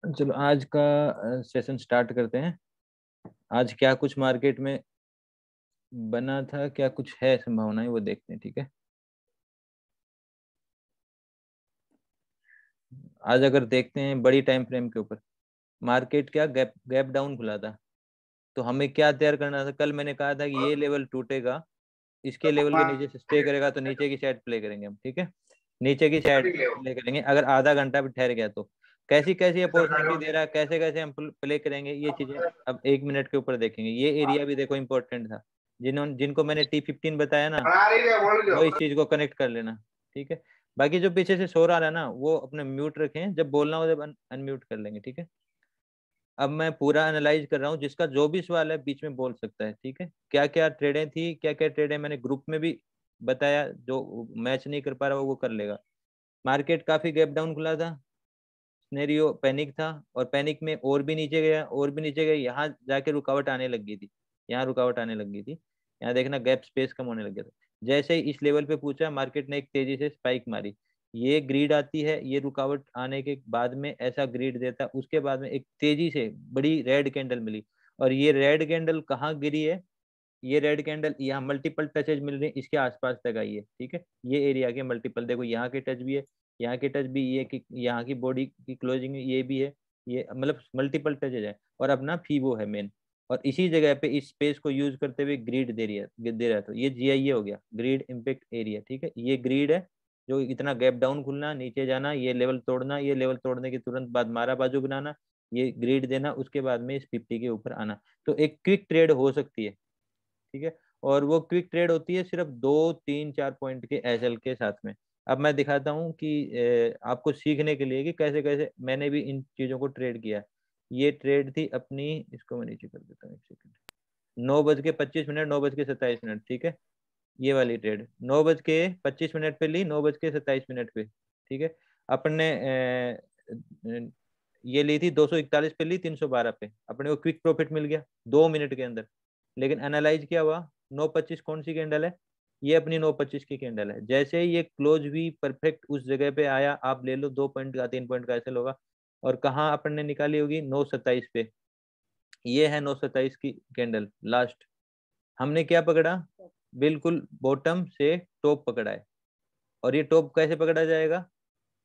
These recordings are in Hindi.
चलो आज का सेशन स्टार्ट करते हैं। आज क्या कुछ मार्केट में बना था, क्या कुछ है संभावनाएं, वो देखते हैं। ठीक है, आज अगर देखते हैं बड़ी टाइम फ्रेम के ऊपर, मार्केट क्या गैप गैप डाउन खुला था। तो हमें क्या तैयार करना था? कल मैंने कहा था कि ये लेवल टूटेगा, इसके लेवल के नीचे से स्टे करेगा तो नीचे की साइड प्ले करेंगे हम। ठीक है, नीचे की साइड प्ले करेंगे। अगर आधा घंटा भी ठहर गया तो कैसी कैसी अपॉर्चुनिटी दे रहा है, कैसे कैसे हम प्ले करेंगे, ये चीजें अब 1 मिनट के ऊपर देखेंगे। ये एरिया भी देखो इंपॉर्टेंट था, जिनको मैंने T15 बताया ना, वो इस चीज को कनेक्ट कर लेना। ठीक है, बाकी जो पीछे से शोर आ रहा है ना, वो अपने म्यूट रखें, जब बोलना हो जब अनम्यूट कर लेंगे। ठीक है, अब मैं पूरा एनालाइज कर रहा हूँ, जिसका जो भी सवाल है बीच में बोल सकता है। ठीक है, क्या क्या ट्रेडें थी, क्या क्या ट्रेडें मैंने ग्रुप में भी बताया, जो मैच नहीं कर पा रहा वो कर लेगा। मार्केट काफी गैप डाउन खुला था, सिनेरियो पैनिक था, और पैनिक में और भी नीचे गया, और भी नीचे गया, यहाँ जाके रुकावट आने लग गई थी, यहाँ रुकावट आने लग गई थी। यहाँ देखना गैप स्पेस कम होने लग गया था। जैसे ही इस लेवल पे पूछा, मार्केट ने एक तेजी से स्पाइक मारी। ये ग्रीड आती है, ये रुकावट आने के बाद में ऐसा ग्रीड देता है, उसके बाद में एक तेजी से बड़ी रेड कैंडल मिली। और ये रेड कैंडल कहाँ गिरी है? ये रेड कैंडल यहाँ मल्टीपल टचेज मिल रही है, इसके आसपास तक आई है। ठीक है, ये एरिया के मल्टीपल देखो, यहाँ के टच भी है, यहाँ के टच भी, ये की यहाँ की बॉडी की क्लोजिंग ये भी है, ये मतलब मल्टीपल टचेज है। और अपना फीबो है मेन, और इसी जगह पे इस स्पेस को यूज करते हुए ग्रिड दे रहा है। तो ये GIA हो गया, ग्रिड इम्पेक्ट एरिया। ठीक है, ये ग्रिड है जो इतना गैप डाउन खुलना, नीचे जाना, ये लेवल तोड़ना, ये लेवल तोड़ने के तुरंत बाद मारा बाजू बनाना, ये ग्रिड देना, उसके बाद में इस 50 के ऊपर आना। तो एक क्विक ट्रेड हो सकती है। ठीक है, और वो क्विक ट्रेड होती है सिर्फ 2 3 4 पॉइंट के SL के साथ में। अब मैं दिखाता हूँ कि आपको सीखने के लिए कि कैसे कैसे मैंने भी इन चीजों को ट्रेड किया। ये ट्रेड थी अपनी, इसको मैं नीचे कर देता हूँ 1 सेकंड। 9:25, 9:27। ठीक है, ये वाली ट्रेड 9:25 पे ली, 9:27 पे। ठीक है, अपने ये ली थी 241 पे, ली 312 पे, अपने को क्विक प्रॉफिट मिल गया 2 मिनट के अंदर। लेकिन एनालाइज क्या हुआ? 9:25 कौन सी कैंडल है? ये अपनी 9:25 की कैंडल है। जैसे ही ये क्लोज हुई परफेक्ट उस जगह पे आया, आप ले लो 2 पॉइंट का 3 पॉइंट का ऐसे होगा। और कहाँ अपन ने निकाली होगी? 9:27 पे। ये है 9:27 की कैंडल लास्ट। हमने क्या पकड़ा? बिल्कुल बॉटम से टॉप पकड़ा है। और ये टॉप कैसे पकड़ा जाएगा?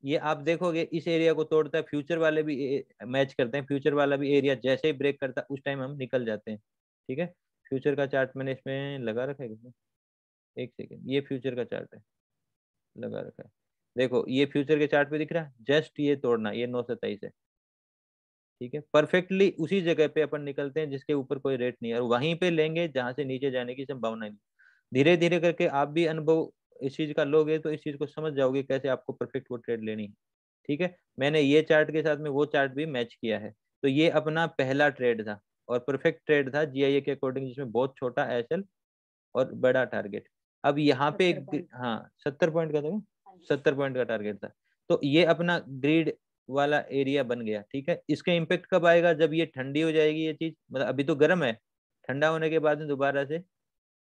ये आप देखोगे इस एरिया को तोड़ता है, फ्यूचर वाले भी मैच करते हैं, फ्यूचर वाला भी एरिया जैसे ही ब्रेक करता है उस टाइम हम निकल जाते हैं। ठीक है, फ्यूचर का चार्ट मैंने इसमें लगा रखा है किसने? 1 सेकेंड, ये फ्यूचर का चार्ट है, लगा रखा है। देखो ये फ्यूचर के चार्ट पे दिख रहा है, जस्ट ये तोड़ना, ये 9:27 है। ठीक है, परफेक्टली उसी जगह पे अपन निकलते हैं जिसके ऊपर कोई रेट नहीं है, और वहीं पे लेंगे जहां से नीचे जाने की संभावना नहीं। धीरे धीरे करके आप भी अनुभव इस चीज का लोगे तो इस चीज को समझ जाओगे कैसे आपको परफेक्ट वो ट्रेड लेनी है। ठीक है, मैंने ये चार्ट के साथ में वो चार्ट भी मैच किया है। तो ये अपना पहला ट्रेड था, और परफेक्ट ट्रेड था GIA के अकॉर्डिंग, जिसमें बहुत छोटा SL और बड़ा टारगेट। अब यहाँ पे एक, हाँ 70 पॉइंट का था, 70 पॉइंट का टारगेट था। तो ये अपना ग्रीड वाला एरिया बन गया। ठीक है, इसका इम्पेक्ट कब आएगा? जब ये ठंडी हो जाएगी ये चीज, मतलब अभी तो गर्म है, ठंडा होने के बाद में दोबारा से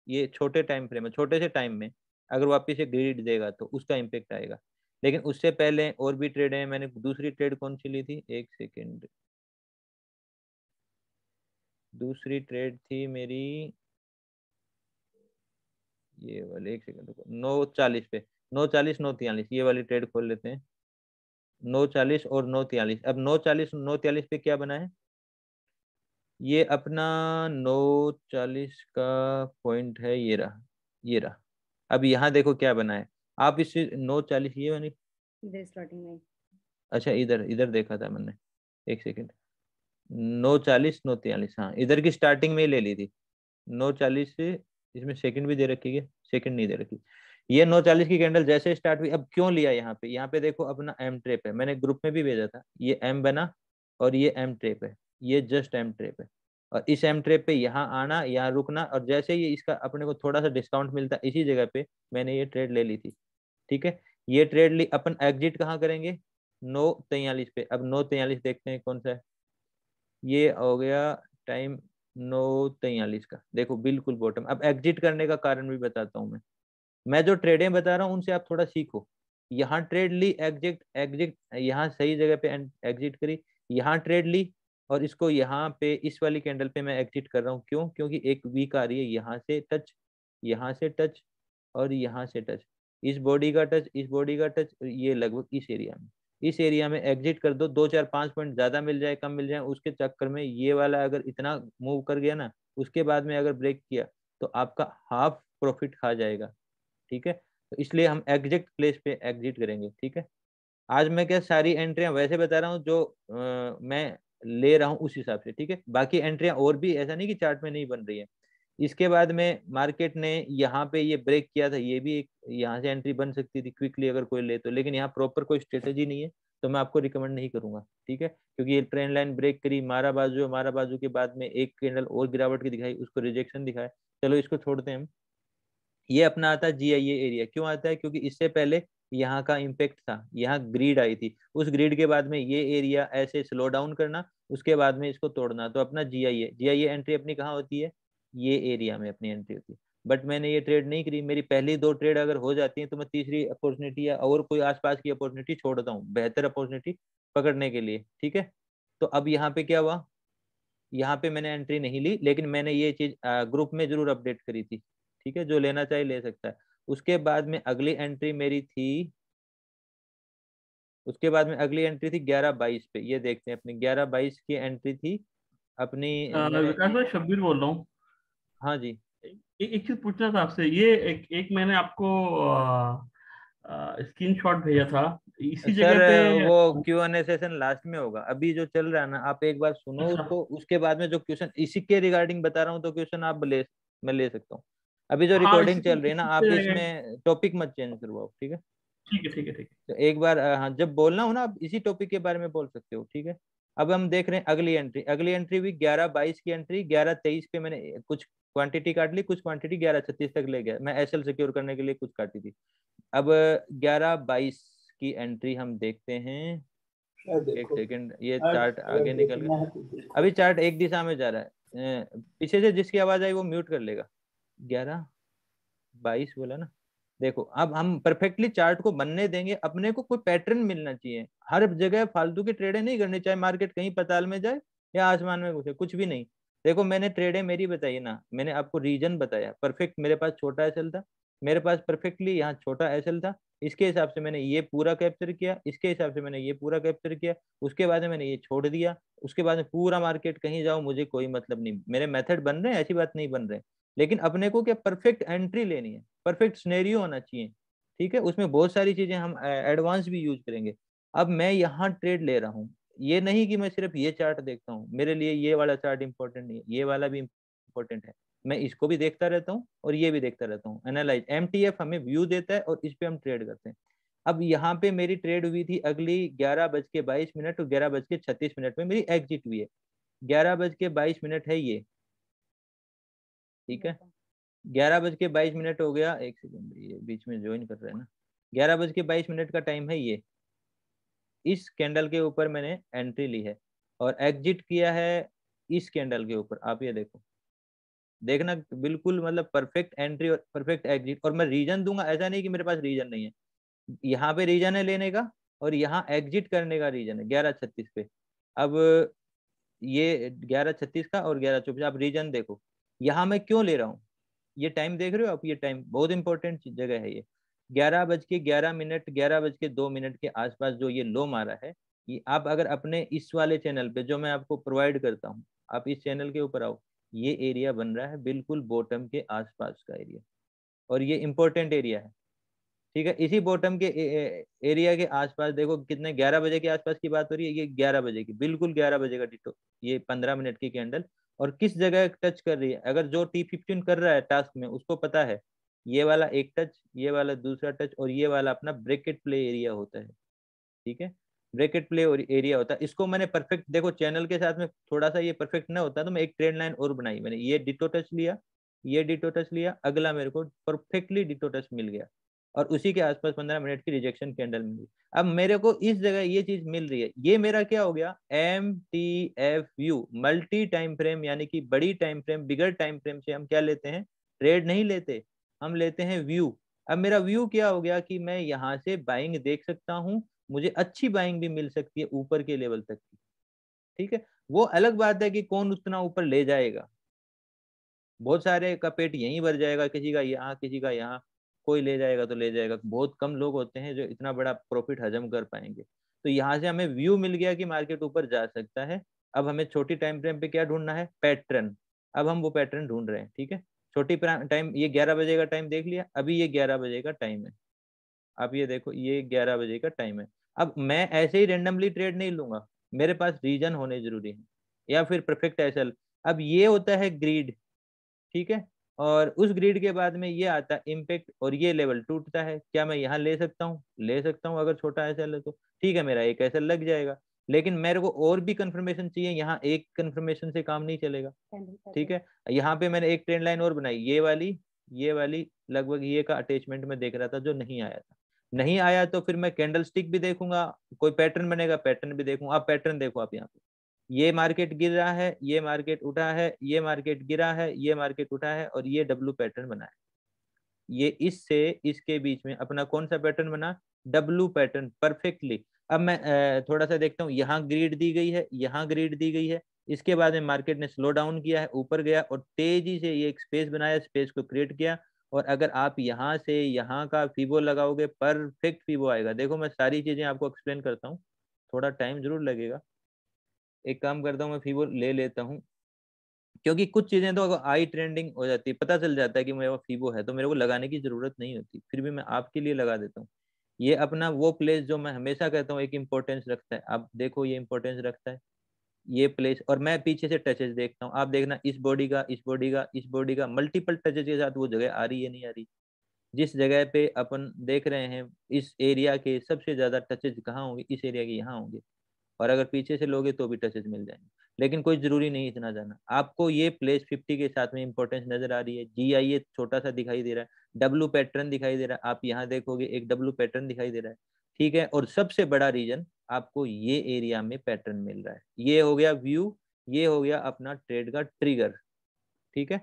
ये छोटे टाइम फ्रेम में, छोटे से टाइम में अगर वापिस से ग्रिड देगा तो उसका इम्पेक्ट आएगा। लेकिन उससे पहले और भी ट्रेड है। मैंने दूसरी ट्रेड कौन सी ली थी? 1 सेकेंड, दूसरी ट्रेड थी मेरी ये वाले, 1 सेकेंड रुको, 9:40 पे, 9:40 9:43, ये वाली ट्रेड खोल लेते हैं। 9:40 और 9:43। अब 9:40 9:43 पे क्या बना है? ये अपना 9:40 का पॉइंट है, ये रहा, ये रहा। अब यहाँ देखो क्या बना है। आप इस 9:40, ये वाली इधर स्टार्टिंग में, अच्छा इधर इधर देखा था मैंने, 1 सेकेंड। 9:40 9:43, हाँ इधर की स्टार्टिंग में ही ले ली थी। 9:40 से, इसमें सेकंड भी दे रखी है, सेकंड नहीं दे रखी। ये 9:40 की कैंडल जैसे स्टार्ट हुई, अब क्यों लिया यहाँ पे? यहाँ पे देखो अपना M ट्रेप है, मैंने ग्रुप में भी भेजा था, ये M बना और ये M ट्रेप है, ये जस्ट M ट्रेप है। और इस M ट्रेप पे यहाँ आना, यहाँ रुकना, और जैसे ही इसका अपने को थोड़ा सा डिस्काउंट मिलता इसी जगह पे मैंने ये ट्रेड ले ली थी। ठीक है, ये ट्रेड ली, अपन एग्जिट कहाँ करेंगे? 9:43 पे। अब 9:43 देखते हैं कौन सा है। ये हो गया टाइम 9:43 का, देखो बिल्कुल बॉटम। अब एग्जिट करने का कारण भी बताता हूँ मैं जो ट्रेडें बता रहा हूँ उनसे आप थोड़ा सीखो। यहाँ ट्रेड ली, एग्जिट एग्जिट, यहाँ सही जगह पे एग्जिट करी, यहाँ ट्रेड ली और इसको यहाँ पे इस वाली कैंडल पे मैं एग्जिट कर रहा हूँ। क्यों? क्योंकि एक वीक आ रही है, यहाँ से टच, यहाँ से टच और यहाँ से टच, इस बॉडी का टच, इस बॉडी का टच, ये लगभग इस एरिया में, इस एरिया में एग्जिट कर दो। 2 4 5 पॉइंट ज्यादा मिल जाए कम मिल जाए उसके चक्कर में ये वाला अगर इतना मूव कर गया ना, उसके बाद में अगर ब्रेक किया तो आपका हाफ प्रॉफिट खा जाएगा। ठीक है, तो इसलिए हम एग्जैक्ट प्लेस पे एग्जिट करेंगे। ठीक है, आज मैं क्या सारी एंट्रियां वैसे बता रहा हूँ जो मैं ले रहा हूँ उस हिसाब से। ठीक है, बाकी एंट्रियां और भी, ऐसा नहीं कि चार्ट में नहीं बन रही है। इसके बाद में मार्केट ने यहाँ पे ये ब्रेक किया था, ये भी एक यहाँ से एंट्री बन सकती थी क्विकली अगर कोई ले तो, लेकिन यहाँ प्रॉपर कोई स्ट्रेटेजी नहीं है तो मैं आपको रिकमेंड नहीं करूंगा। ठीक है, क्योंकि ये ट्रेंड लाइन ब्रेक करी, मारा बाजू के बाद में एक कैंडल और गिरावट की दिखाई, उसको रिजेक्शन दिखाया, चलो इसको छोड़ते हैं हम। ये अपना आता है GIA एरिया। क्यों आता है? क्योंकि इससे पहले यहाँ का इम्पेक्ट था, यहाँ ग्रीड आई थी, उस ग्रीड के बाद में ये एरिया ऐसे स्लो डाउन करना, उसके बाद में इसको तोड़ना, तो अपना GIA एंट्री अपनी कहाँ होती है? ये एरिया में अपनी एंट्री होती है। बट मैंने ये ट्रेड नहीं करी, मेरी पहली 2 ट्रेड अगर हो जाती है तो मैं तीसरी अपॉर्चुनिटी या और कोई आसपास की अपॉर्चुनिटी छोड़ता हूँ बेहतर अपॉर्चुनिटी पकड़ने के लिए। ठीक है, तो अब यहाँ पे क्या हुआ, यहाँ पे मैंने एंट्री नहीं ली, लेकिन मैंने ये चीज ग्रुप में जरूर अपडेट करी थी। ठीक है, जो लेना चाहे ले सकता है। उसके बाद में अगली एंट्री मेरी थी, उसके बाद में अगली एंट्री थी 11/22 पे। ये देखते हैं अपनी 11/22 की एंट्री थी अपनी। मैंने विकास भाई, शब्बीर बोल रहा हूँ। हाँ जी एक चीज पूछना था आपसे। ये एक मैंने आपको स्क्रीनशॉट भेजा था इसी सर, जगह पे। वो Q&A सेशन लास्ट में होगा, अभी जो चल रहा है ना आप एक बार सुनो अच्छा। उसको, उसके बाद में जो क्वेश्चन इसी के रिगार्डिंग बता रहा हूँ तो क्वेश्चन आप मैं ले सकता हूँ। अभी जो हाँ, इसी रिकॉर्डिंग चल रही है ना, इसी आप पे। इसमें टॉपिक मत चेंज करवाओ। ठीक है, ठीक है, ठीक है, ठीक तो एक बार हाँ जब बोलना हो ना आप इसी टॉपिक के बारे में बोल सकते हो। ठीक है, अब हम देख रहे हैं अगली एंट्री। अगली एंट्री भी 11/22 की एंट्री, 11/23 पे मैंने कुछ क्वांटिटी काट ली, कुछ क्वांटिटी 11/36 तक ले गया, मैं SL सिक्योर करने के लिए कुछ काटी थी। अब 11/22 की एंट्री हम देखते हैं। है। एक देखो, सेकंड, ये आज चार्ट अगर आगे निकल गया। देखना है तो देखो। अभी चार्ट एक दिशा में जा रहा है, पीछे से जिसकी आवाज आई वो म्यूट कर लेगा। 11/22 बोला ना। देखो अब हम परफेक्टली चार्ट को बनने देंगे, अपने को कोई पैटर्न मिलना चाहिए। हर जगह फालतू की ट्रेडें नहीं करनी, चाहे मार्केट कहीं पाताल में जाए या आसमान में घुसे, कुछ भी नहीं। देखो मैंने ट्रेडें मेरी बताई ना, मैंने आपको रीजन बताया परफेक्ट, मेरे पास छोटा एसएल था, मेरे पास परफेक्टली यहाँ छोटा एसएल था, इसके हिसाब से मैंने ये पूरा कैप्चर किया, इसके हिसाब से मैंने ये पूरा कैप्चर किया, उसके बाद में मैंने ये छोड़ दिया, उसके बाद में पूरा मार्केट कहीं जाओ मुझे कोई मतलब नहीं, मेरे मेथड बन रहे हैं, ऐसी बात नहीं बन रहे। लेकिन अपने को क्या परफेक्ट एंट्री लेनी है, परफेक्ट सिनेरियो होना चाहिए। ठीक है, उसमें बहुत सारी चीजें हम एडवांस भी यूज करेंगे। अब मैं यहाँ ट्रेड ले रहा हूँ, ये नहीं कि मैं सिर्फ ये चार्ट देखता हूँ, मेरे लिए ये वाला चार्ट इंपॉर्टेंट नहीं है, ये वाला भी इंपॉर्टेंट है। मैं इसको भी देखता रहता हूँ और ये भी देखता रहता हूँ। एनालाइज MTF हमें व्यू देता है और इस पे हम ट्रेड करते हैं। अब यहाँ पे मेरी ट्रेड हुई थी अगली 11:22 और 11:36 में मेरी एग्जिट हुई है। 11:22 है ये। ठीक है, 11:22 हो गया, एक सेकंड ये बीच में ज्वाइन कर रहे हैं ना। 11:22 का टाइम है ये, इस कैंडल के ऊपर मैंने एंट्री ली है और एग्जिट किया है इस कैंडल के ऊपर। आप ये देखो, देखना बिल्कुल मतलब परफेक्ट एंट्री और परफेक्ट एग्जिट। और मैं रीजन दूंगा, ऐसा नहीं कि मेरे पास रीजन नहीं है, यहाँ पे रीजन है लेने का और यहाँ एग्जिट करने का रीजन है 11:36 पे। अब ये 11:36 का और 11:24, आप रीजन देखो यहाँ मैं क्यों ले रहा हूँ। ये टाइम देख रहे हो आप, ये टाइम बहुत इंपॉर्टेंट जगह है ये। 11:11, 11:02 के आसपास जो ये लो मारा है, ये आप अगर अपने इस वाले चैनल पे जो मैं आपको प्रोवाइड करता हूँ, आप इस चैनल के ऊपर आओ, ये एरिया बन रहा है बिल्कुल बॉटम के आसपास का एरिया, और ये इंपॉर्टेंट एरिया है। ठीक है, इसी बॉटम के एरिया के आसपास देखो कितने, 11 बजे के आसपास की बात हो रही है, ये 11 बजे की, बिल्कुल 11 बजे का डिटो, ये 15 मिनट की कैंडल। और किस जगह टच कर रही है, अगर जो T15 कर रहा है टास्क में उसको पता है, ये वाला एक टच, ये वाला दूसरा टच और ये वाला अपना ब्रेकेट प्ले एरिया होता है। ठीक है, ब्रेकेट प्ले एरिया होता है, इसको मैंने परफेक्ट देखो चैनल के साथ में थोड़ा सा ये परफेक्ट ना होता तो मैं एक ट्रेंड लाइन और बनाई, मैंने ये डिटो टच लिया, ये डिटो टच लिया, अगला मेरे को परफेक्टली डिटो टच मिल गया और उसी के आसपास 15 मिनट की रिजेक्शन कैंडल मिली। अब मेरे को इस जगह ये चीज मिल रही है, ये मेरा क्या हो गया, MTFU मल्टी टाइम फ्रेम, यानी कि बड़ी टाइम फ्रेम, बिगर टाइम फ्रेम से हम क्या लेते हैं, ट्रेड नहीं लेते, हम लेते हैं व्यू। अब मेरा व्यू क्या हो गया कि मैं यहाँ से बाइंग देख सकता हूँ, मुझे अच्छी बाइंग भी मिल सकती है ऊपर के लेवल तक की। ठीक है, वो अलग बात है कि कौन उतना ऊपर ले जाएगा। बहुत सारे का पेट यहीं भर जाएगा, किसी का यहाँ, किसी का यहाँ, कोई ले जाएगा तो ले जाएगा। बहुत कम लोग होते हैं जो इतना बड़ा प्रॉफिट हजम कर पाएंगे। तो यहाँ से हमें व्यू मिल गया कि मार्केट ऊपर जा सकता है। अब हमें छोटी टाइम फ्रेम पे क्या ढूंढना है, पैटर्न। अब हम वो पैटर्न ढूंढ रहे हैं। ठीक है, छोटी टाइम, ये 11 बजे का टाइम देख लिया, अभी ये 11 बजे का टाइम है। अब ये देखो, ये 11 बजे का टाइम है। अब मैं ऐसे ही रेंडमली ट्रेड नहीं लूंगा, मेरे पास रीजन होने जरूरी है, या फिर परफेक्ट एसएल। अब ये होता है ग्रीड। ठीक है, और उस ग्रिड के बाद में ये आता है इम्पैक्ट, और ये लेवल टूटता है। क्या मैं यहाँ ले सकता हूँ? ले सकता हूँ, अगर छोटा एसएल है तो ठीक है, मेरा एक एसएल लग जाएगा। लेकिन मेरे को और भी कंफर्मेशन चाहिए, यहाँ एक कंफर्मेशन से काम नहीं चलेगा। ठीक है, यहाँ पे मैंने एक ट्रेंड लाइन और बनाई, ये वाली लगभग ये का अटैचमेंट में देख रहा था जो नहीं आया था। नहीं आया तो फिर मैं कैंडल स्टिक भी देखूंगा, कोई पैटर्न बनेगा, पैटर्न भी देखूंगा। आप पैटर्न देखो, आप यहाँ पे ये मार्केट गिर रहा है, ये मार्केट उठा है, ये मार्केट गिरा है, ये मार्केट उठा है, और ये डब्लू पैटर्न बना है। ये इससे इसके बीच में अपना कौन सा पैटर्न बना? W pattern, perfectly. अब मैं थोड़ा सा देखता हूँ, यहाँ ग्रिड दी गई है, यहाँ ग्रिड दी गई है। इसके बाद में मार्केट ने स्लो डाउन किया है, ऊपर गया और तेजी से ये एक स्पेस बनाया, स्पेस को क्रिएट किया। और अगर आप यहाँ से यहाँ का फीबो लगाओगे, परफेक्ट फीबो आएगा। देखो, मैं सारी चीजें आपको एक्सप्लेन करता हूँ, थोड़ा टाइम जरूर लगेगा। एक काम करता हूँ, मैं फीबो ले लेता हूँ, क्योंकि कुछ चीजें तो अगर आई ट्रेंडिंग हो जाती है, पता चल जाता है कि मेरे वो फीबो है, तो मेरे को लगाने की जरूरत नहीं होती, फिर भी मैं आपके लिए लगा देता हूँ। ये अपना वो प्लेस जो मैं हमेशा कहता हूँ एक इंपॉर्टेंस रखता है, आप देखो ये इंपॉर्टेंस रखता है ये प्लेस। और मैं पीछे से टचेस देखता हूँ, आप देखना इस बॉडी का, इस बॉडी का, इस बॉडी का, मल्टीपल टचेस के साथ वो जगह आ रही है, नहीं आ रही। जिस जगह पे अपन देख रहे हैं, इस एरिया के सबसे ज्यादा टचेस कहाँ होंगे? इस एरिया के यहाँ होंगे। और अगर पीछे से लोगे तो भी टचेस मिल जाएंगे, लेकिन कोई जरूरी नहीं इतना जाना। आपको ये प्लेस 50 के साथ में इंपॉर्टेंस नजर आ रही है, जी आई ए छोटा सा दिखाई दे रहा है, डब्लू पैटर्न दिखाई दे रहा है, आप यहाँ देखोगे एक डब्लू पैटर्न दिखाई दे रहा है। ठीक है, और सबसे बड़ा रीजन आपको ये एरिया में पैटर्न मिल रहा है। ये हो गया व्यू, ये हो गया अपना ट्रेड का ट्रिगर। ठीक है,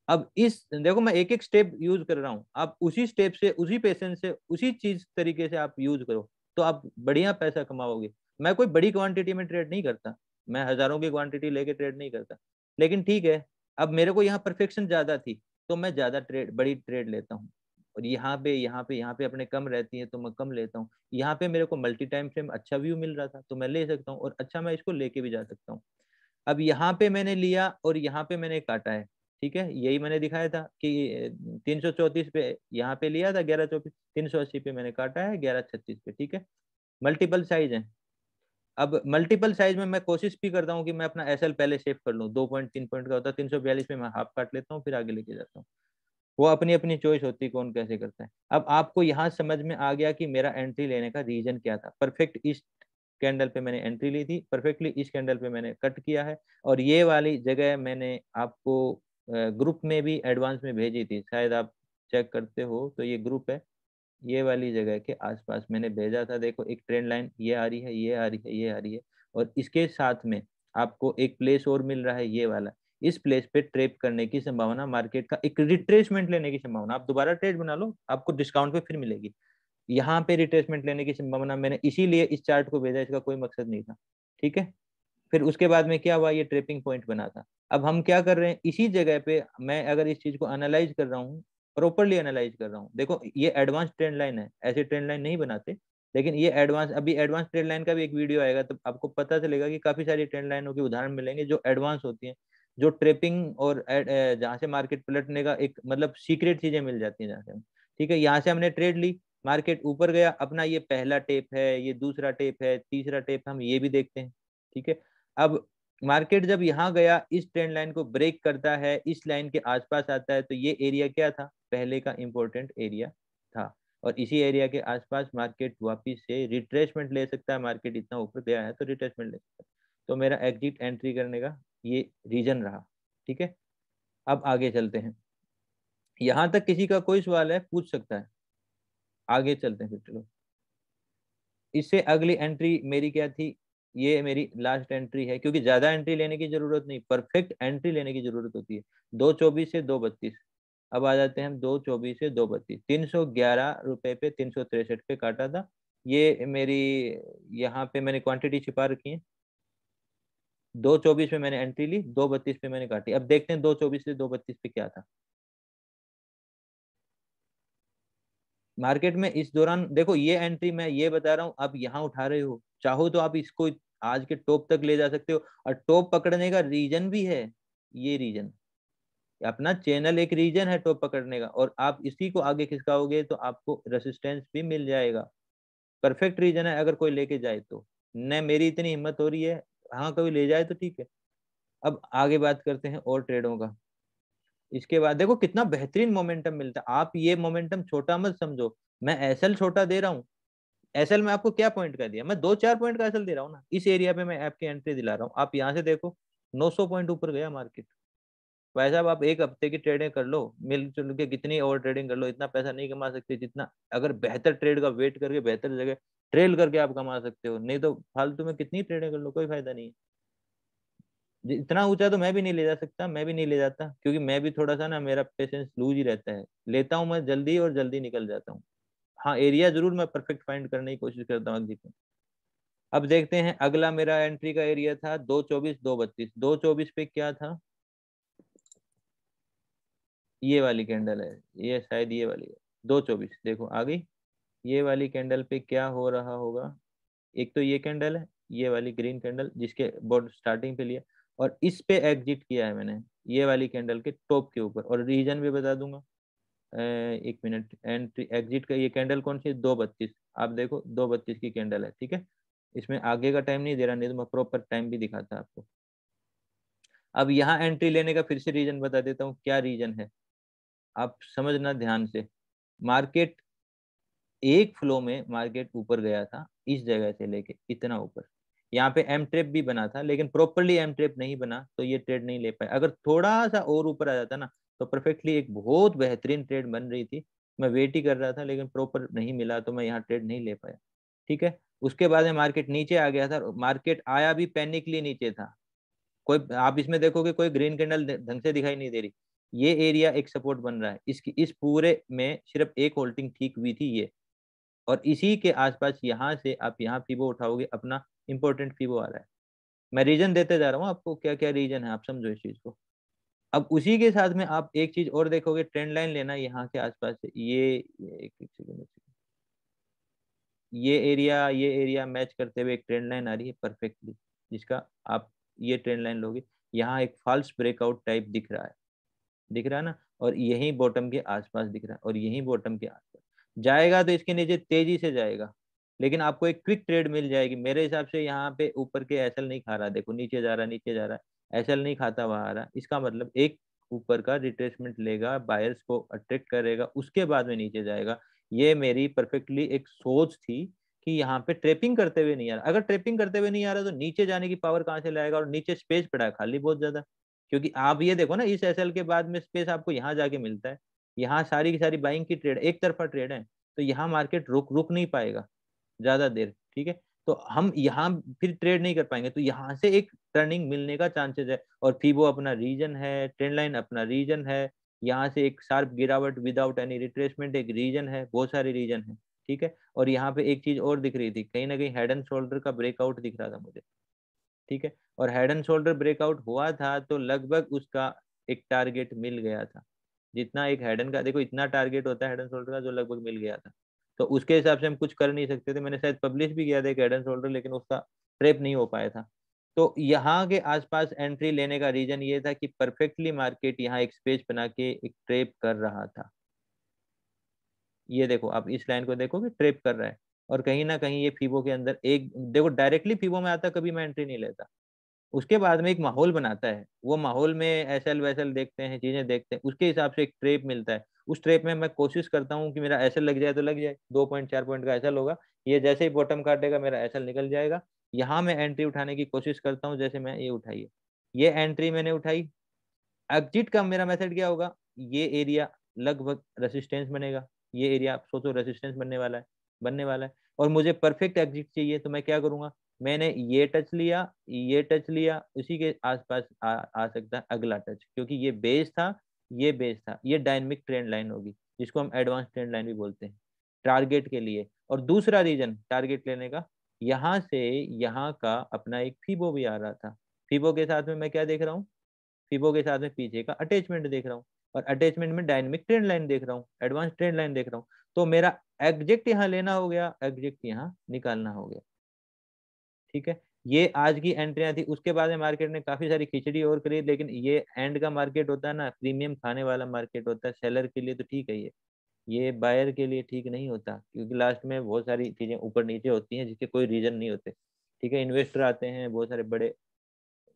अब इस देखो, मैं एक एक स्टेप यूज कर रहा हूँ, आप उसी स्टेप से, उसी पेशेंस से, उसी चीज तरीके से आप यूज करो, तो आप बढ़िया पैसा कमाओगे। मैं कोई बड़ी क्वांटिटी में ट्रेड नहीं करता, मैं हजारों की क्वांटिटी लेके ट्रेड नहीं करता, लेकिन ठीक है, अब मेरे को यहाँ परफेक्शन ज्यादा थी तो मैं ज्यादा ट्रेड, बड़ी ट्रेड लेता हूँ। और यहाँ पे अपने कम रहती है तो मैं कम लेता हूँ। यहाँ पे मेरे को मल्टी टाइम फ्रेम अच्छा व्यू मिल रहा था तो मैं ले सकता हूँ, और अच्छा मैं इसको लेके भी जा सकता हूँ। अब यहाँ पे मैंने लिया और यहाँ पे मैंने काटा है। ठीक है, यही मैंने दिखाया था कि 334 पे यहाँ पे लिया था, 1124, 380 पे मैंने काटा है, 1136 पे। ठीक है, मल्टीपल साइज है। अब मल्टीपल साइज में मैं कोशिश भी करता हूँ कि मैं अपना एसएल पहले सेव कर लूँ, 2.3 पॉइंट का होता है, 342 में मैं हाफ काट लेता हूँ, फिर आगे लेके जाता हूँ। वो अपनी अपनी चॉइस होती है कौन कैसे करता है। अब आपको यहाँ समझ में आ गया कि मेरा एंट्री लेने का रीजन क्या था। परफेक्ट इस कैंडल पे मैंने एंट्री ली थी, परफेक्टली इस कैंडल पे मैंने कट किया है, और ये वाली जगह मैंने आपको ग्रुप में भी एडवांस में भेजी थी, शायद आप चेक करते हो तो ये ग्रुप है, ये वाली जगह के आसपास मैंने भेजा था। देखो एक ट्रेंड लाइन ये आ रही है, ये आ रही है, ये आ रही है, और इसके साथ में आपको एक प्लेस और मिल रहा है, ये वाला। इस प्लेस पे ट्रेप करने की संभावना, मार्केट का एक रिट्रेसमेंट लेने की संभावना, आप दोबारा ट्रेड बना लो, आपको डिस्काउंट पे फिर मिलेगी। यहाँ पे रिट्रेसमेंट लेने की संभावना, मैंने इसीलिए इस चार्ट को भेजा, इसका कोई मकसद नहीं था। ठीक है, फिर उसके बाद में क्या हुआ, ये ट्रेपिंग पॉइंट बना था। अब हम क्या कर रहे हैं, इसी जगह पे मैं अगर इस चीज को एनालाइज कर रहा हूँ, प्रॉपरली एनालाइज कर रहा हूँ, देखो ये एडवांस ट्रेंड लाइन है, ऐसे ट्रेंड लाइन नहीं बनाते, लेकिन ये एडवांस, अभी एडवांस ट्रेंड लाइन का भी एक वीडियो आएगा, तो आपको पता चलेगा कि काफी सारी ट्रेंड लाइनों के उदाहरण मिलेंगे जो एडवांस होती हैं, जो ट्रेपिंग और जहाँ से मार्केट पलटने का एक मतलब सीक्रेट चीजें मिल जाती हैं जहाँ से। ठीक है, यहाँ से हमने ट्रेड ली, मार्केट ऊपर गया, अपना ये पहला टेप है, ये दूसरा टेप है, तीसरा टेप, हम ये भी देखते हैं। ठीक है, अब मार्केट जब यहाँ गया, इस ट्रेंड लाइन को ब्रेक करता है, इस लाइन के आसपास आता है, तो ये एरिया क्या था, पहले का इंपॉर्टेंट एरिया था, और इसी एरिया के आसपास मार्केट वापिस से रिट्रेसमेंट ले सकता है। मार्केट इतना ऊपर गया है तो रिट्रेसमेंट ले सकता है, तो मेरा एग्जिट एंट्री करने का ये रीजन रहा। ठीक है, अब आगे चलते हैं, यहाँ तक किसी का कोई सवाल है पूछ सकता है, आगे चलते हैं फिर। चलो, इससे अगली एंट्री मेरी क्या थी, ये मेरी लास्ट एंट्री है, क्योंकि ज्यादा एंट्री लेने की जरूरत नहीं, परफेक्ट एंट्री लेने की जरूरत होती है। 224 से 232, अब आ जाते हैं हम 224 से 232, 311 रुपए पे 363 पे काटा था। ये मेरी, यहाँ पे मैंने क्वांटिटी छिपा रखी है, 224 पे मैंने एंट्री ली, 232 पे मैंने काटी। अब देखते हैं 224 से 232 पे क्या था मार्केट में इस दौरान। देखो ये एंट्री मैं ये बता रहा हूँ, आप यहाँ उठा रहे हो, चाहो तो आप इसको आज के टॉप तक ले जा सकते हो। और टॉप पकड़ने का रीजन भी है, ये रीजन अपना चैनल एक रीजन है टॉप पकड़ने का, और आप इसी को आगे खिसकाओगे तो आपको रेसिस्टेंस भी मिल जाएगा। परफेक्ट रीजन है अगर कोई लेके जाए तो। न मेरी इतनी हिम्मत हो रही है, हाँ कोई ले जाए तो ठीक है। अब आगे बात करते हैं और ट्रेडों का। इसके बाद देखो कितना बेहतरीन मोमेंटम मिलता है। आप ये मोमेंटम छोटा मत समझो, मैं एसएल छोटा दे रहा हूँ। एसएल में आपको क्या पॉइंट का दिया, मैं 2-4 पॉइंट का एसएल दे रहा हूँ ना। इस एरिया पे मैं आपकी एंट्री दिला रहा हूँ, आप यहाँ से देखो 900 पॉइंट ऊपर गया मार्केट। भाई साहब आप एक हफ्ते की ट्रेडिंग कर लो, मिलजुल के कितनी ओवर ट्रेडिंग कर लो, इतना पैसा नहीं कमा सकते जितना अगर बेहतर ट्रेड का वेट करके बेहतर जगह ट्रेल करके आप कमा सकते हो। नहीं तो फालतू में कितनी ट्रेडिंग कर लो, कोई फायदा नहीं है। इतना ऊंचा तो मैं भी नहीं ले जा सकता, मैं भी नहीं ले जाता, क्योंकि मैं भी थोड़ा सा ना, मेरा पेशेंस लूज ही रहता है। लेता हूँ मैं जल्दी और जल्दी निकल जाता हूँ। हाँ एरिया जरूर मैं परफेक्ट फाइंड करने की कोशिश करता हूँ एग्जिट में। अब देखते हैं अगला मेरा एंट्री का एरिया था 224 232। 224 पे क्या था, ये वाली कैंडल है, ये शायद ये वाली है 224। देखो आ गई। ये वाली कैंडल पे क्या हो रहा होगा, एक तो ये कैंडल है, ये वाली ग्रीन कैंडल जिसके बोर्ड स्टार्टिंग पे लिया, और इस पे एग्जिट किया है मैंने ये वाली कैंडल के टॉप के ऊपर। और रीजन भी बता दूंगा। 1 मिनट, एंट्री एग्जिट का ये कैंडल कौन सी है, 232। आप देखो 232 की कैंडल है, ठीक है। इसमें आगे का टाइम नहीं दे रहा, नहीं तो मैं प्रॉपर टाइम भी दिखाता आपको। अब यहाँ एंट्री लेने का फिर से रीजन बता देता हूँ, क्या रीजन है आप समझना ध्यान से। मार्केट एक फ्लो में मार्केट ऊपर गया था, इस जगह से लेके इतना ऊपर। यहाँ पे एम ट्रेप भी बना था, लेकिन प्रॉपरली एम ट्रेप नहीं बना, तो ये ट्रेड नहीं ले पाए। अगर थोड़ा सा और ऊपर आ जाता ना, तो परफेक्टली एक बहुत बेहतरीन ट्रेड बन रही थी। मैं वेट ही कर रहा था, लेकिन प्रॉपर नहीं मिला, तो मैं यहाँ ट्रेड नहीं ले पाया, ठीक है। उसके बाद में मार्केट नीचे आ गया था, मार्केट आया भी पैनिकली नीचे था। कोई आप इसमें देखोगे कोई ग्रीन कैंडल ढंग से दिखाई नहीं दे रही। ये एरिया एक सपोर्ट बन रहा है, इसकी इस पूरे में सिर्फ एक होल्डिंग ठीक हुई थी ये। और इसी के आसपास यहाँ से आप यहाँ फीबो उठाओगे, अपना इंपॉर्टेंट फीबो आ रहा है। मैं रीजन देते जा रहा हूँ आपको, क्या क्या रीजन है आप समझो इस चीज को। अब उसी के साथ में आप एक चीज और देखोगे, ट्रेंड लाइन लेना यहाँ के आसपास से, ये एक सेकंड, ये एरिया मैच करते हुए एक ट्रेंड लाइन आ रही है परफेक्टली, जिसका आप ये ट्रेंड लाइन लोगे, यहाँ एक फॉल्स ब्रेकआउट टाइप दिख रहा है, दिख रहा है ना। और यही बॉटम के आसपास दिख रहा है, और यही बॉटम के आसपास जाएगा तो इसके नीचे तेजी से जाएगा, लेकिन आपको एक क्विक ट्रेड मिल जाएगी मेरे हिसाब से। यहाँ पे ऊपर के एसएल नहीं खा रहा, देखो नीचे जा रहा है, नीचे जा रहा है, एसएल नहीं खाता वहां आ रहा। इसका मतलब एक ऊपर का रिट्रेसमेंट लेगा, बायर्स को अट्रैक्ट करेगा, उसके बाद में नीचे जाएगा। ये मेरी परफेक्टली एक सोच थी कि यहाँ पे ट्रेपिंग करते हुए नहीं आ रहा। अगर ट्रेपिंग करते हुए नहीं आ रहा तो नीचे जाने की पावर कहाँ से लाएगा, और नीचे स्पेस पड़ा है खाली बहुत ज्यादा। क्योंकि आप ये देखो ना, इस एसएल के बाद में स्पेस आपको यहाँ जाके मिलता है। यहाँ सारी की सारी बाइंग की ट्रेड, एक तरफा ट्रेड है, तो यहाँ मार्केट रुक रुक नहीं पाएगा ज्यादा देर, ठीक है। तो हम यहाँ फिर ट्रेड नहीं कर पाएंगे, तो यहाँ से एक टर्निंग मिलने का चांसेस है। और फिबो अपना रीजन है, ट्रेंड लाइन अपना रीजन है, यहाँ से एक शार्प गिरावट विदाउट एनी रिट्रेसमेंट एक रीजन है, बहुत सारे रीजन है, ठीक है। और यहाँ पे एक चीज और दिख रही थी, कहीं ना कहीं हेड एंड शोल्डर का ब्रेकआउट दिख रहा था मुझे, ठीक है। और हेड एंड शोल्डर ब्रेकआउट हुआ था, तो लगभग उसका एक टारगेट मिल गया था। जितना एक हेड एंड का देखो, इतना टारगेट होता है हेड एंड शोल्डर का, जो लगभग मिल गया था। तो उसके हिसाब से हम कुछ कर नहीं सकते थे। मैंने शायद पब्लिश भी किया था एक हेड एंड शोल्डर, लेकिन उसका ट्रेप नहीं हो पाया था। तो यहाँ के आसपास एंट्री लेने का रीजन ये था कि परफेक्टली मार्केट यहाँ एक स्पेस बना के एक ट्रेप कर रहा था। ये देखो आप इस लाइन को देखो कि ट्रेप कर रहा है, और कहीं ना कहीं ये फीबो के अंदर एक देखो डायरेक्टली फीबो में आता, कभी मैं एंट्री नहीं लेता। उसके बाद में एक माहौल बनाता है, वो माहौल में एसएल वैसल देखते हैं, चीजें देखते हैं, उसके हिसाब से एक ट्रेप मिलता है। उस ट्रेप में मैं कोशिश करता हूँ कि मेरा एसएल लग जाए तो लग जाए, 2-4 पॉइंट का एसएल होगा, ये जैसे ही बॉटम काटेगा मेरा एसएल निकल जाएगा। यहाँ मैं एंट्री उठाने की कोशिश करता हूँ, जैसे मैं ये उठाई है, ये एंट्री मैंने उठाई। एग्जिट का मेरा मेथड क्या होगा, ये एरिया लगभग रेसिस्टेंस बनेगा, ये एरिया आप सोचो रेसिस्टेंस बनने वाला है, बनने वाला है। और मुझे परफेक्ट एग्जिट चाहिए, तो मैं क्या करूंगा, मैंने ये टच लिया, ये टच लिया, उसी के आसपास आ सकता है अगला टच, क्योंकि ये बेस था, ये बेस था, ये डायनेमिक ट्रेंड लाइन होगी, जिसको हम एडवांस ट्रेंड लाइन भी बोलते हैं टारगेट के लिए। और दूसरा रीजन टारगेट लेने का, यहाँ से यहाँ का अपना एक फीबो भी आ रहा था, फिबो के साथ में मैं क्या देख रहा हूँ, फिबो के साथ में पीछे का अटैचमेंट देख रहा हूँ, और अटैचमेंट में डायनेमिक ट्रेंड लाइन देख रहा हूँ, एडवांस ट्रेंड लाइन देख रहा हूँ। तो मेरा एग्जैक्ट यहाँ लेना हो गया, एग्जैक्ट यहाँ निकालना हो गया। ठीक है, ये आज की एंट्रियां थी। उसके बाद में मार्केट ने काफी सारी खिचड़ी और करी, लेकिन ये एंड का मार्केट होता है ना, प्रीमियम खाने वाला मार्केट होता है। सेलर के लिए तो ठीक है, ये बायर के लिए ठीक नहीं होता, क्योंकि लास्ट में बहुत सारी चीजें ऊपर नीचे होती हैं जिसके कोई रीजन नहीं होते। ठीक है, इन्वेस्टर आते हैं बहुत सारे बड़े,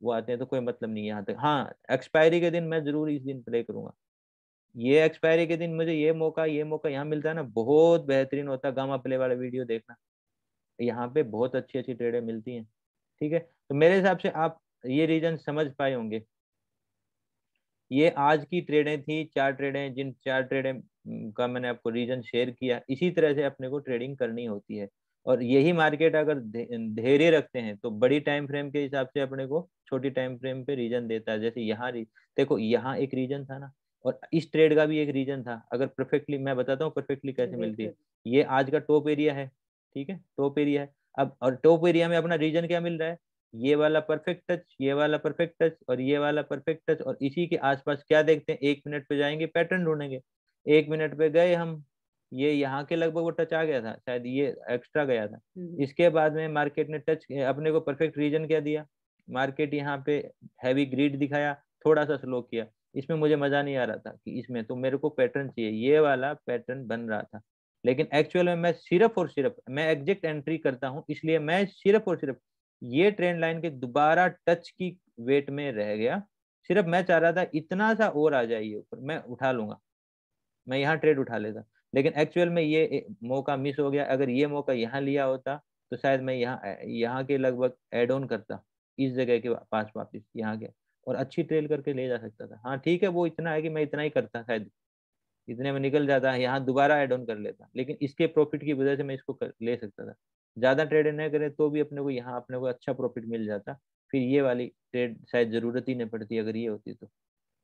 वो आते हैं तो कोई मतलब नहीं है यहाँ तक। हाँ, एक्सपायरी के दिन मैं जरूर इस दिन प्ले करूंगा। ये एक्सपायरी के दिन मुझे ये मौका यहाँ मिलता है ना, बहुत बेहतरीन होता है। गामा प्ले वाला वीडियो देखना, यहाँ पे बहुत अच्छी अच्छी ट्रेडें मिलती हैं। ठीक है, तो मेरे हिसाब से आप ये रीजन समझ पाए होंगे। ये आज की ट्रेडें थी, 4 ट्रेडें, जिन 4 ट्रेडें का मैंने आपको रीजन शेयर किया। इसी तरह से अपने को ट्रेडिंग करनी होती है, और यही मार्केट अगर धैर्य रखते हैं तो बड़ी टाइम फ्रेम के हिसाब से अपने को छोटी टाइम फ्रेम पे रीजन देता है। जैसे यहाँ देखो, यहाँ एक रीजन था ना, और इस ट्रेड का भी एक रीजन था। अगर परफेक्टली मैं बताता हूँ परफेक्टली कैसे मिलती है। ये आज का टॉप एरिया है, ठीक है, टॉप एरिया है। अब और टॉप एरिया में अपना रीजन क्या मिल रहा है, ये वाला परफेक्ट टच, ये वाला परफेक्ट टच, और ये वाला परफेक्ट टच। और इसी के आसपास क्या देखते हैं, 1 मिनट पे जाएंगे, पैटर्न ढूंढेंगे। 1 मिनट पे गए हम, ये यहाँ के लगभग वो टच आ गया था, शायद ये एक्स्ट्रा गया था। इसके बाद में मार्केट ने टच अपने को परफेक्ट रीजन क्या दिया, मार्केट यहाँ पे हैवी ग्रीड दिखाया, थोड़ा सा स्लो किया। इसमें मुझे मजा नहीं आ रहा था कि इसमें तो मेरे को पैटर्न चाहिए, ये वाला पैटर्न बन रहा था। लेकिन एक्चुअल में मैं सिर्फ और सिर्फ मैं एग्जैक्ट एंट्री करता हूँ, इसलिए मैं सिर्फ और सिर्फ ये ट्रेंड लाइन के दोबारा टच की वेट में रह गया। सिर्फ मैं चाह रहा था इतना सा और आ जाइए ऊपर, मैं उठा लूंगा, मैं यहाँ ट्रेड उठा लेता। लेकिन एक्चुअल में ये मौका मिस हो गया। अगर ये मौका यहाँ लिया होता तो शायद मैं यहाँ के लगभग एड ऑन करता, इस जगह के पास वापिस यहाँ के, और अच्छी ट्रेल करके ले जा सकता था। हाँ ठीक है, वो इतना है कि मैं इतना ही करता, शायद इतने में निकल जाता है, यहाँ दोबारा एड ऑन कर लेता। लेकिन इसके प्रॉफिट की वजह से मैं इसको ले सकता था। ज्यादा ट्रेड न करें तो भी अपने को यहाँ अपने को अच्छा प्रॉफिट मिल जाता। फिर ये वाली ट्रेड शायद जरूरत ही नहीं पड़ती अगर ये होती तो।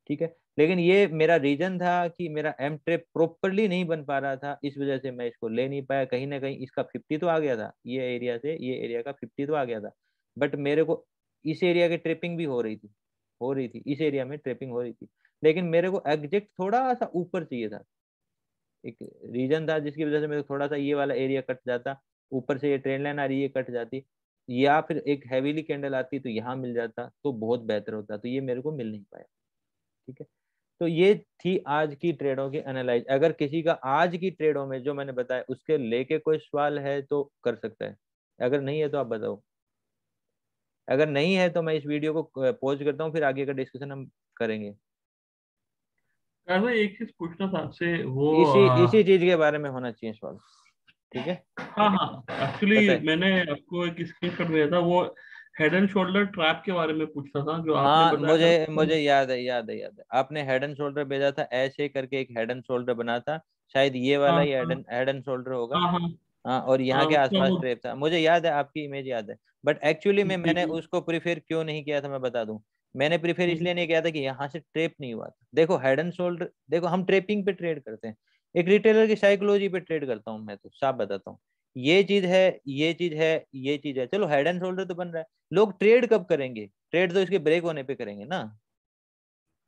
ठीक है, लेकिन ये मेरा रीजन था कि मेरा एम ट्रेप प्रॉपरली नहीं बन पा रहा था, इस वजह से मैं इसको ले नहीं पाया। कहीं ना कहीं इसका 50 तो आ गया था, ये एरिया से ये एरिया का 50 तो आ गया था। बट मेरे को इस एरिया की ट्रेपिंग भी हो रही थी इस एरिया में ट्रेपिंग हो रही थी। लेकिन मेरे को एग्जैक्ट थोड़ा सा ऊपर चाहिए था, एक रीजन था जिसकी वजह से मेरे को थोड़ा सा ये वाला एरिया कट जाता, ऊपर से ये ट्रेंड लाइन आ रही है कट जाती, या फिर एक हैवीली कैंडल आती तो यहाँ मिल जाता तो बहुत बेहतर होता। तो ये मेरे को मिल नहीं पाया। ठीक है, तो ये थी आज की ट्रेडों की एनालाइज। अगर किसी का आज की ट्रेडों में जो मैंने बताया उसके लेके कोई सवाल है तो कर सकता है, अगर नहीं है तो आप बताओ। अगर नहीं है तो मैं इस वीडियो को पॉज करता हूँ, फिर आगे का डिस्कशन हम करेंगे। मैं एक चीज पूछना था आपसे, वो इसी इसी चीज के बारे में होना चाहिए सवाल। ठीक है, हाँ हाँ, एक्चुअली बताए। मैंने आपको एक स्क्रीनशॉट भेजा था, वो हेड एंड शोल्डर ट्रैप के बारे में पूछना था जो आपने हाँ, बताया था मुझे ना। मुझे याद है। आपने हेड एंड शोल्डर भेजा था, ऐसे करके एक हेड एंड शोल्डर बना था, शायद ये वाला हाँ ही हाँ हेड एंड शोल्डर होगा। हाँ हाँ हाँ, और यहाँ हाँ, के उसका आसपास वो ट्रेप था, मुझे याद है, आपकी इमेज याद है। बट एक्चुअली में जी मैंने जी। उसको प्रीफेर क्यों नहीं किया था मैं बता दूं। मैंने प्रीफेर हम्म, इसलिए नहीं किया था कि यहाँ से ट्रेप नहीं हुआ था। देखो हेड एंड शोल्डर, देखो हम ट्रेपिंग पे ट्रेड करते हैं, एक रिटेलर की साइकोलॉजी पे ट्रेड करता हूँ मैं, तो साफ बताता हूँ। ये चीज है, ये चीज है, ये चीज है, चलो हेड एंड शोल्डर तो बन रहा है। लोग ट्रेड कब करेंगे, ट्रेड तो इसके ब्रेक होने पे करेंगे ना।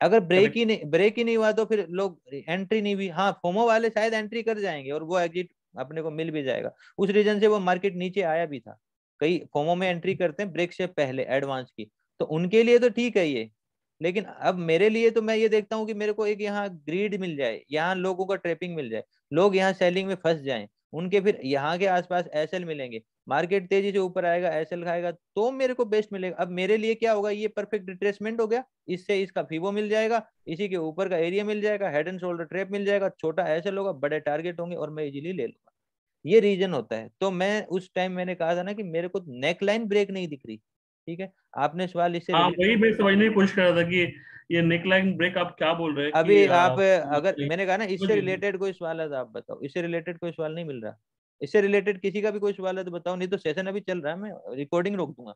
अगर करेक्ट। ब्रेक ही नहीं हुआ तो फिर लोग एंट्री नहीं हुई। हाँ, फोमो वाले शायद एंट्री कर जाएंगे और वो एग्जिट अपने को मिल भी जाएगा। उस रीजन से वो मार्केट नीचे आया भी था। कई फोमो में एंट्री करते हैं ब्रेक से पहले एडवांस की, तो उनके लिए तो ठीक है ये। लेकिन अब मेरे लिए तो मैं ये देखता हूँ कि मेरे को एक यहाँ ग्रीड मिल जाए, यहाँ लोगों का ट्रेपिंग मिल जाए, लोग यहाँ सेलिंग में फंस जाएं, उनके फिर यहाँ के आसपास एसएल मिलेंगे, मार्केट तेजी से ऊपर आएगा, एसएल खाएगा तो मेरे को बेस्ट मिलेगा। अब मेरे लिए क्या होगा, ये परफेक्ट रिट्रेसमेंट हो गया, इससे इसका फीबो मिल जाएगा, इसी के ऊपर का एरिया मिल जाएगा, हेड एंड शोल्डर ट्रैप मिल जाएगा, छोटा एसएल होगा, बड़े टारगेट होंगे और मैं इजीली ले लूंगा। ये रीजन होता है। तो मैं उस टाइम मैंने कहा था ना कि मेरे को नेक लाइन ब्रेक नहीं दिख रही। ठीक है, आपने सवाल इससे हाँ, वही रिलेटेड, मैं समझने की कोशिश कर रहा था कि ये नेक लाइन ब्रेक आप क्या बोल रहे हैं कि अभी आप अगर मैंने कहा ना इससे जी जी। रिलेटेड कोई सवाल है तो आप बताओ। इससे रिलेटेड कोई सवाल नहीं मिल रहा, इससे रिलेटेड किसी का भी कोई सवाल है तो बताओ, नहीं तो सेशन अभी चल रहा है, मैं रिकॉर्डिंग रोक दूंगा।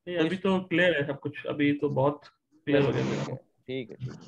नहीं, कोई अभी तो क्लियर है सब कुछ, अभी तो बहुत क्लियर हो चलो गया मेरे ठीक है, को। ठीक है, ठीक है।